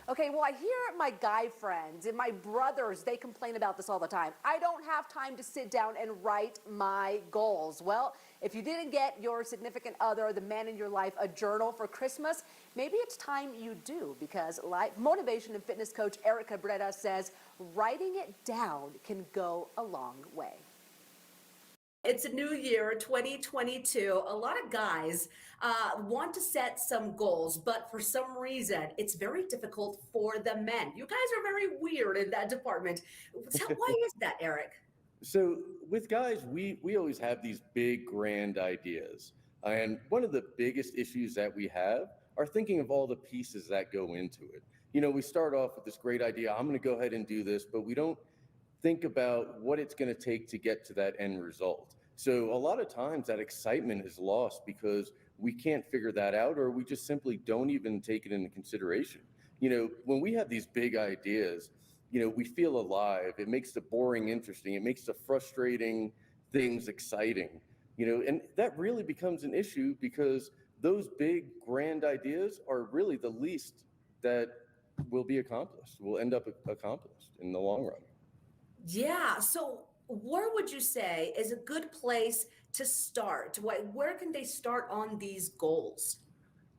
Okay, well, I hear my guy friends and my brothers, they complain about this all the time. I don't have time to sit down and write my goals. Well, if you didn't get your significant other, the man in your life, a journal for Christmas, maybe it's time you do, because life motivation and fitness coach Eric Cabrera says writing it down can go a long way. It's a new year, 2022. A lot of guys want to set some goals, but for some reason, it's very difficult for the men. You guys are very weird in that department. So why is that, Eric? So with guys, we always have these big grand ideas. And one of the biggest issues that we have are thinking of all the pieces that go into it. You know, we start off with this great idea, I'm going to go ahead and do this, but we don't think about what it's going to take to get to that end result. So a lot of times that excitement is lost because we can't figure that out, or we just simply don't even take it into consideration. You know, when we have these big ideas, you know, we feel alive. It makes the boring interesting. It makes the frustrating things exciting, you know, and that really becomes an issue because those big grand ideas are really the least that will be accomplished, will end up accomplished in the long run. Yeah. So, where would you say is a good place to start? Where can they start on these goals?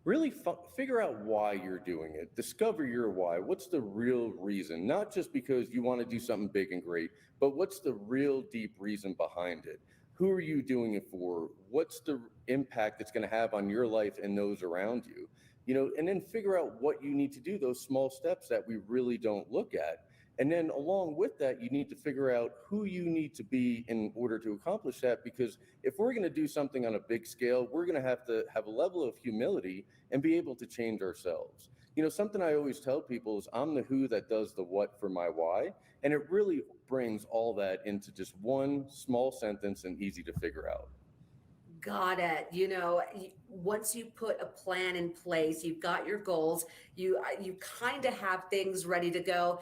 Really figure out why you're doing it. Discover your why. What's the real reason? Not just because you want to do something big and great, but what's the real deep reason behind it? Who are you doing it for? What's the impact it's going to have on your life and those around you? You know, and then figure out what you need to do, those small steps that we really don't look at. And then along with that, you need to figure out who you need to be in order to accomplish that. Because if we're going to do something on a big scale, we're going to have a level of humility and be able to change ourselves. You know, something I always tell people is I'm the who that does the what for my why. And it really brings all that into just one small sentence and easy to figure out. Got it. Once you put a plan in place, you've got your goals, you kind of have things ready to go.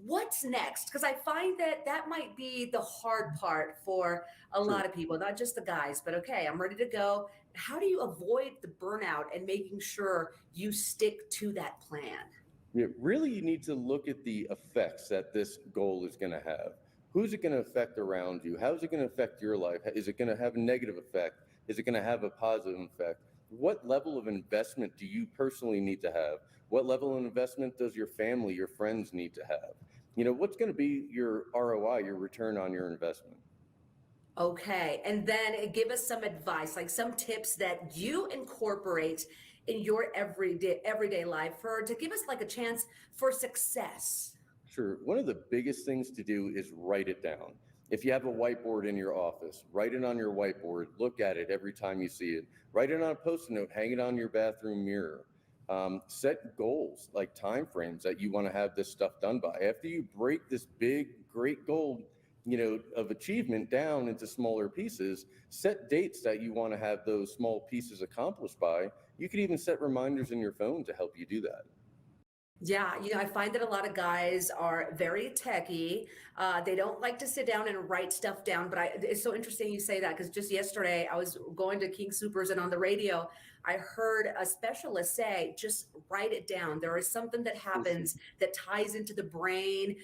What's next? Because I find that that might be the hard part for a True. lot of people, not just the guys, but okay, I'm ready to go. How do you avoid the burnout and making sure you stick to that plan? Yeah, really, you need to look at the effects that this goal is going to have. Who's it going to affect around you? How is it going to affect your life? Is it going to have a negative effect? Is it going to have a positive effect? What level of investment do you personally need to have? What level of investment does your family, your friends need to have? You know, what's going to be your ROI, your return on your investment? Okay. And then give us some advice, like some tips that you incorporate in your everyday life for to give us like a chance for success. Sure. One of the biggest things to do is write it down. If you have a whiteboard in your office, write it on your whiteboard, look at it every time you see it. Write it on a post-it note, hang it on your bathroom mirror. Set goals, like time frames that you want to have this stuff done by. After you break this big, great goal, you know, of achievement down into smaller pieces, set dates that you want to have those small pieces accomplished by. You could even set reminders in your phone to help you do that. Yeah, I find that a lot of guys are very techie. They don't like to sit down and write stuff down. But it's so interesting you say that because just yesterday I was going to King Supers and on the radio, I heard a specialist say, just write it down. There is something that happens that ties into the brain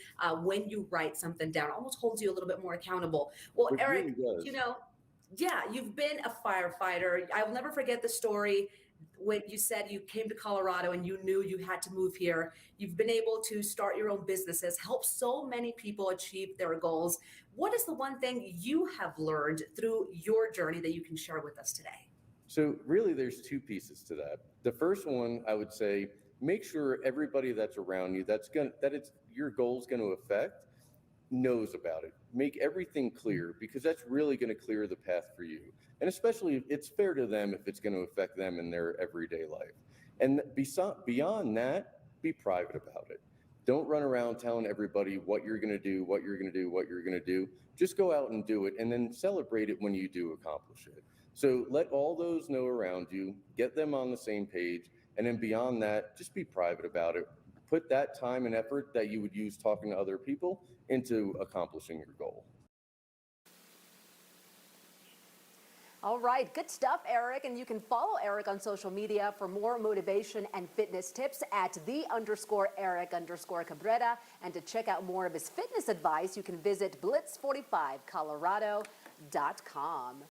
when you write something down, almost holds you a little bit more accountable. Well, It really Eric, does. yeah, you've been a firefighter. I will never forget the story when you said you came to Colorado and you knew you had to move here. You've been able to start your own businesses, help so many people achieve their goals. What is the one thing you have learned through your journey that you can share with us today? So really there's two pieces to that. The first one, I would say, make sure everybody that's around you that it's your goal's going to affect knows about it. Make everything clear because that's really going to clear the path for you. And especially it's fair to them if it's going to affect them in their everyday life. And beyond that, be private about it. Don't run around telling everybody what you're going to do, what you're going to do, what you're going to do. Just go out and do it and then celebrate it when you do accomplish it. So let all those know around you, get them on the same page, and then beyond that, just be private about it. Put that time and effort that you would use talking to other people into accomplishing your goal. All right, good stuff, Eric. And you can follow Eric on social media for more motivation and fitness tips at @the_Eric_Cabrera. And to check out more of his fitness advice, you can visit blitz45colorado.com.